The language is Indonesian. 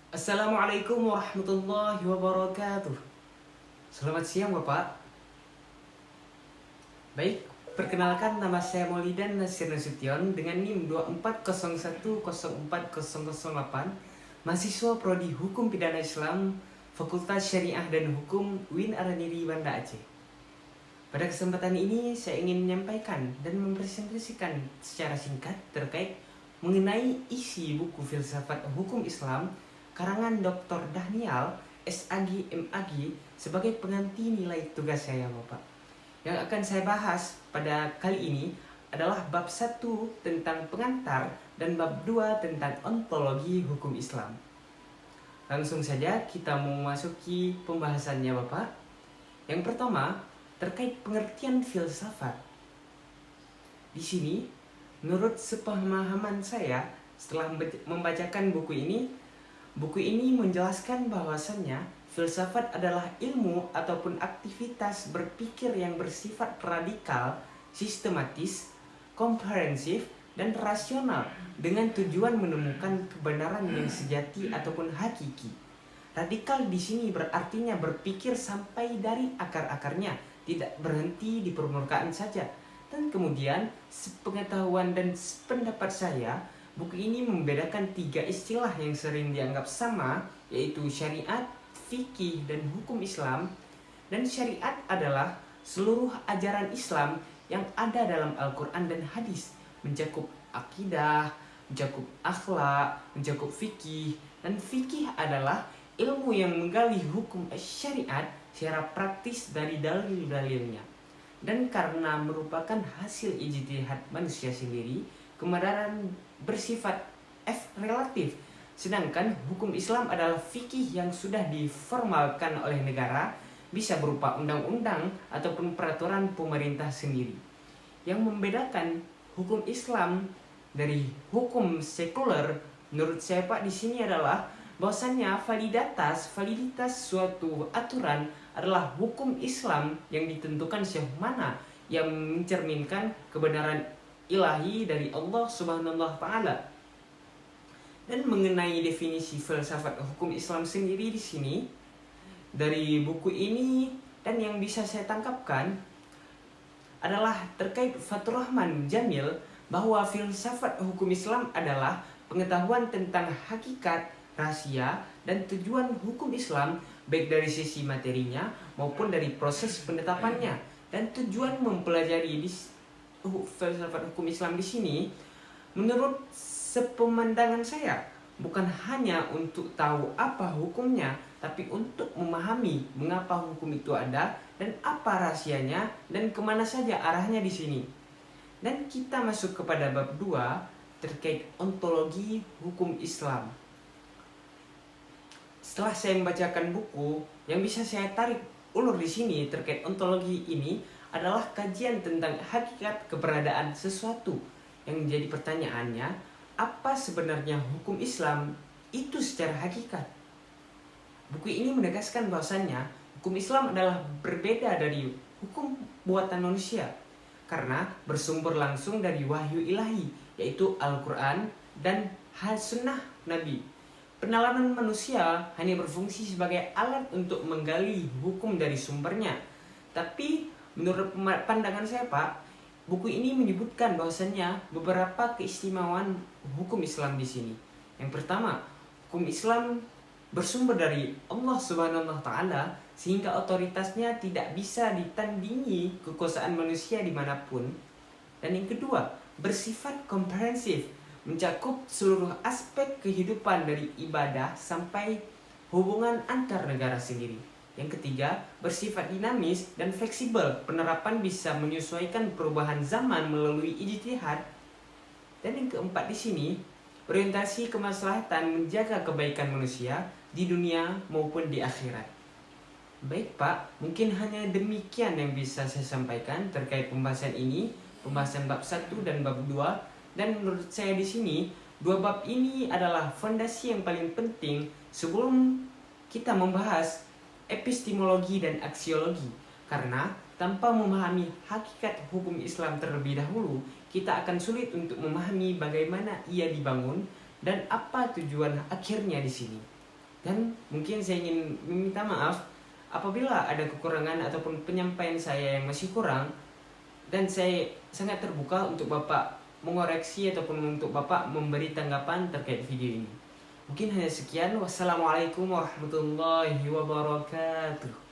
Assalamualaikum warahmatullahi wabarakatuh. Selamat siang Bapak. Baik, perkenalkan nama saya Maulidan Nasir Nasution dengan NIM 24010408, mahasiswa Prodi Hukum Pidana Islam, Fakultas Syariah dan Hukum UIN Araniri Banda Aceh. Pada kesempatan ini saya ingin menyampaikan dan mempresentasikan secara singkat terkait mengenai isi buku Filsafat Hukum Islam karangan Dr. Daniel SAG MAG sebagai pengganti nilai tugas saya Bapak. Yang akan saya bahas pada kali ini adalah bab 1 tentang pengantar dan bab 2 tentang ontologi hukum Islam. Langsung saja kita memasuki pembahasannya Bapak. Yang pertama, terkait pengertian filsafat. Di sini, menurut sepemahaman saya setelah membacakan buku ini menjelaskan bahwasannya filsafat adalah ilmu ataupun aktivitas berpikir yang bersifat radikal, sistematis, komprehensif, dan rasional dengan tujuan menemukan kebenaran yang sejati ataupun hakiki. Radikal di sini berartinya berpikir sampai dari akar-akarnya, tidak berhenti di permukaan saja. Dan kemudian, sepengetahuan dan pendapat saya, buku ini membedakan 3 istilah yang sering dianggap sama, yaitu syariat, fikih, dan hukum Islam. Dan syariat adalah seluruh ajaran Islam yang ada dalam Al-Quran dan hadis, mencakup akidah, mencakup akhlak, mencakup fikih. Dan fikih adalah ilmu yang menggali hukum syariat secara praktis dari dalil-dalilnya. Dan karena merupakan hasil ijtihad manusia sendiri, kebenaran bersifat relatif. Sedangkan hukum Islam adalah fikih yang sudah diformalkan oleh negara, bisa berupa undang-undang ataupun peraturan pemerintah sendiri. Yang membedakan hukum Islam dari hukum sekuler menurut saya Pak di sini adalah bahwasannya validitas suatu aturan adalah hukum Islam yang ditentukan sejauh mana yang mencerminkan kebenaran ilahi dari Allah Subhanahu wa taala. Dan mengenai definisi filsafat hukum Islam sendiri di sini dari buku ini dan yang bisa saya tangkapkan adalah terkait Fathur Rahman Jamil bahwa filsafat hukum Islam adalah pengetahuan tentang hakikat, rahasia, dan tujuan hukum Islam baik dari sisi materinya maupun dari proses penetapannya. Dan tujuan mempelajari filsafat hukum Islam di sini menurut sepemandangan saya bukan hanya untuk tahu apa hukumnya, tapi untuk memahami mengapa hukum itu ada dan apa rahasianya dan kemana saja arahnya di sini. Dan kita masuk kepada bab 2 terkait ontologi hukum Islam. Setelah saya membacakan buku, yang bisa saya tarik ulur di sini terkait ontologi ini adalah kajian tentang hakikat keberadaan sesuatu. Yang menjadi pertanyaannya, apa sebenarnya hukum Islam itu secara hakikat? Buku ini menegaskan bahwasannya hukum Islam adalah berbeda dari hukum buatan manusia karena bersumber langsung dari wahyu ilahi, yaitu Al-Quran dan sunnah Nabi. Penalaran manusia hanya berfungsi sebagai alat untuk menggali hukum dari sumbernya. Tapi menurut pandangan saya Pak, buku ini menyebutkan bahwasannya beberapa keistimewaan hukum Islam di sini. Yang pertama, hukum Islam bersumber dari Allah Subhanahu wa taala sehingga otoritasnya tidak bisa ditandingi kekuasaan manusia dimanapun. Dan yang kedua, bersifat komprehensif, mencakup seluruh aspek kehidupan dari ibadah sampai hubungan antar negara sendiri. Yang ketiga, bersifat dinamis dan fleksibel. Penerapan bisa menyesuaikan perubahan zaman melalui ijtihad. Dan yang keempat di sini, orientasi kemaslahatan menjaga kebaikan manusia di dunia maupun di akhirat. Baik Pak, mungkin hanya demikian yang bisa saya sampaikan terkait pembahasan ini, pembahasan bab 1 dan bab 2. Dan menurut saya di sini, 2 bab ini adalah fondasi yang paling penting sebelum kita membahas epistemologi dan aksiologi. Karena tanpa memahami hakikat hukum Islam terlebih dahulu, kita akan sulit untuk memahami bagaimana ia dibangun dan apa tujuan akhirnya di sini. Dan mungkin saya ingin meminta maaf apabila ada kekurangan ataupun penyampaian saya yang masih kurang, dan saya sangat terbuka untuk Bapak mengoreksi ataupun untuk Bapak memberi tanggapan terkait video ini. Mungkin hanya sekian. Wassalamualaikum warahmatullahi wabarakatuh.